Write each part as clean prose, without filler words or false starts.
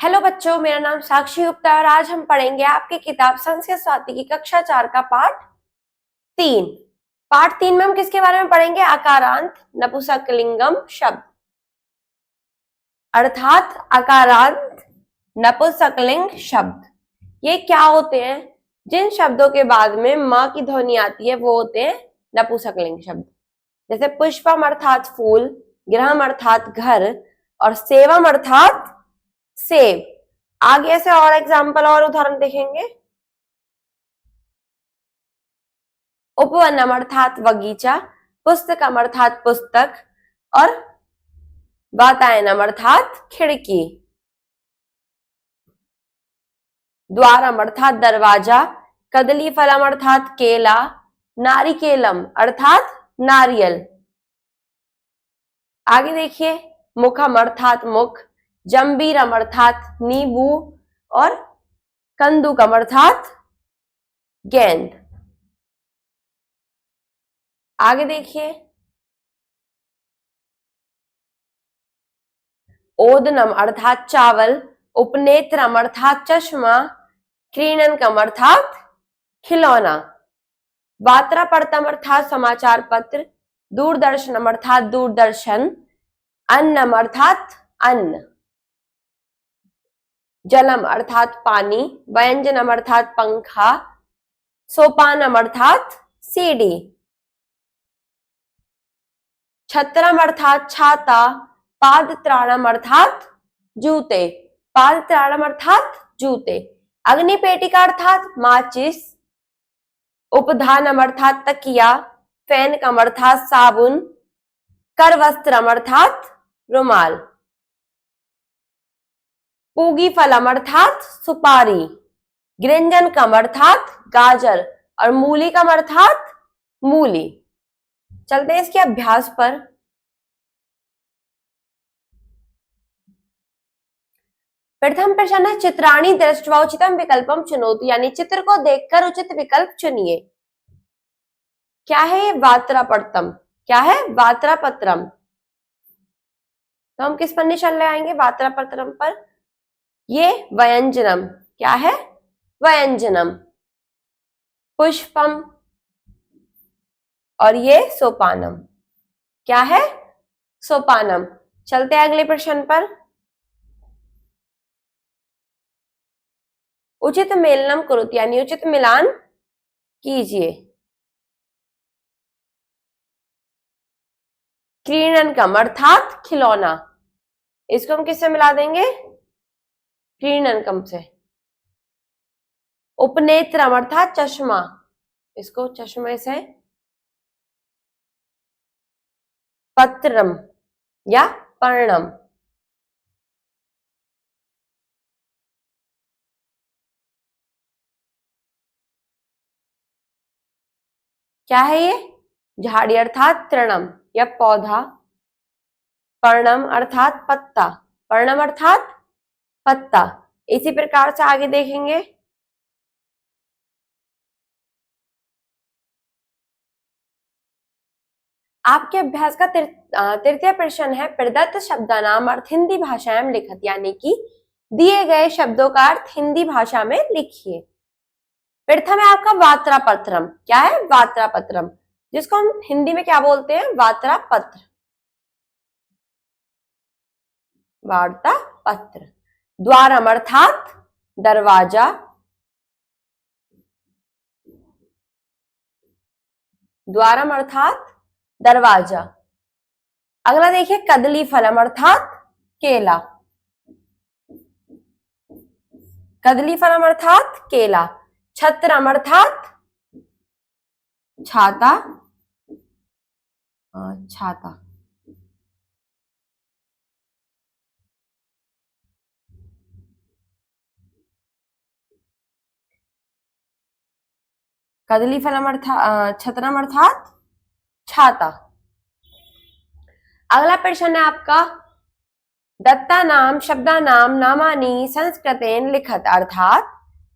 Hello बच्चों, मेरा नाम साक्षी गुप्ता है और आज हम पढ़ेंगे आपकी किताब संस्कृत स्वाति की कक्षा 4 का पाठ 3। पाठ 3 में हम किसके बारे में पढ़ेंगे? आकारांत नपुंसकलिंगम शब्द, अर्थात आकारांत नपुंसकलिंग शब्द ये क्या होते हैं? जिन शब्दों के बाद में मां की ध्वनि आती है वो होते हैं नपुंसकलिंग शब्द। जैसे पुष्पम अर्थात फूल, गृहम अर्थात घर और सेवम अर्थात सेब। आगे ऐसे और एग्जाम्पल और उदाहरण देखेंगे। उपवनम अर्थात बगीचा, पुस्तकम अर्थात पुस्तक और वातायनम अर्थात खिड़की। द्वारम अर्थात दरवाजा, कदली फलम अर्थात केला, नारिकेलम अर्थात नारियल। आगे देखिए, मुखम अर्थात मुख, जंबीरम अर्थात नींबू और कंदुकम अर्थात गेंद। आगे देखिए, ओदनम अर्थात चावल, उपनेत्रम अर्थात चश्मा, क्रीडनकम अर्थात खिलौना। वात्रापड़तम अर्थात समाचार पत्र, दूरदर्शनम अर्थात दूरदर्शन, अन्नम अर्थात अन्न। जलम अर्थात पानी, व्यंजनम अर्थात पंखा, सोपानम अर्थात सीढ़ी। छत्रम अर्थात छाता, पादत्राणम अर्थात जूते, पादत्राणम अर्थात जूते। अग्निपेटिका अर्थात माचिस, उपधानम अर्थात तकिया, फेनकम अर्थात साबुन, करवस्त्रम अर्थात रुमाल। पूगी फलम अर्थात सुपारी, गृंजनकम अर्थात गाजर और मूलिकम अर्थात मूली। चलते हैं इसके अभ्यास पर। प्रथम प्रश्न है, चित्राणी दृष्ट्वा उचितम विकल्पम चुनोतु, यानी चित्र को देखकर उचित विकल्प चुनिए। क्या है ये? वात्रापड़तम। क्या है? वात्रापत्रम। तो हम किस पर निशान लगाएंगे? वात्रापत्रम पर। ये व्यंजनम। क्या है? व्यंजनम। पुष्पम और ये सोपानम। क्या है? सोपानम। चलते हैं अगले प्रश्न पर। उचित मेलनम कुरुत, यानी उचित मिलान कीजिए। क्रीडनकम अर्थात खिलौना, इसको हम किससे मिला देंगे? क्रीडनकम से। उपनेत्रम अर्थात चश्मा, इसको चश्मे से। पत्रम या पर्णम, क्या है ये? झाड़ी अर्थात तृणम या पौधा। पर्णम अर्थात पत्ता, पर्णम अर्थात पत्ता। इसी प्रकार से आगे देखेंगे। आपके अभ्यास का तृतीय प्रश्न है, प्रदत्त शब्दानाम अर्थ हिंदी भाषा में लिखत, यानी कि दिए गए शब्दों का अर्थ हिंदी भाषा में लिखिए। प्रथम है आपका वात्रापत्रम। क्या है? वात्रापत्रम, जिसको हम हिंदी में क्या बोलते हैं? वार्तापत्र। वार्ता पत्र। द्वारम अर्थात दरवाजा, द्वारम अर्थात दरवाजा। अगला देखिए, कदली फलम अर्थात केला, कदली फलम अर्थात केला। छत्रम अर्थात छाता, छाता। कदली फलम अर्थात छत्रम अर्थात छाता। अगला प्रश्न है आपका, दत्ता नाम शब्दा नाम नामानी संस्कृतेन लिखत, अर्थात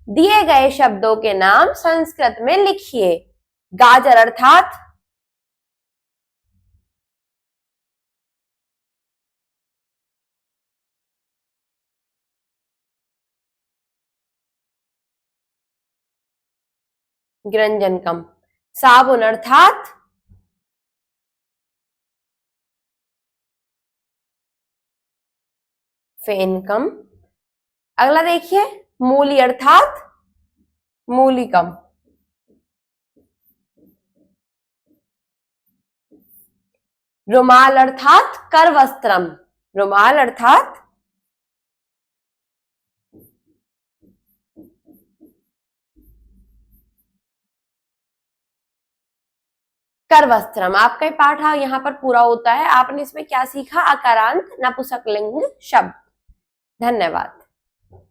दिए गए शब्दों के नाम संस्कृत में लिखिए। गाजर अर्थात गृंजनकम। साबुन अर्थात फेनकम। अगला देखिए, मूली अर्थात मूलिकम। रुमाल अर्थात करवस्त्रम। रुमाल अर्थात करवस्त्रम। आपका ये पाठ यहाँ पर पूरा होता है। आपने इसमें क्या सीखा? अकारांत नपुंसकलिंग शब्द। धन्यवाद।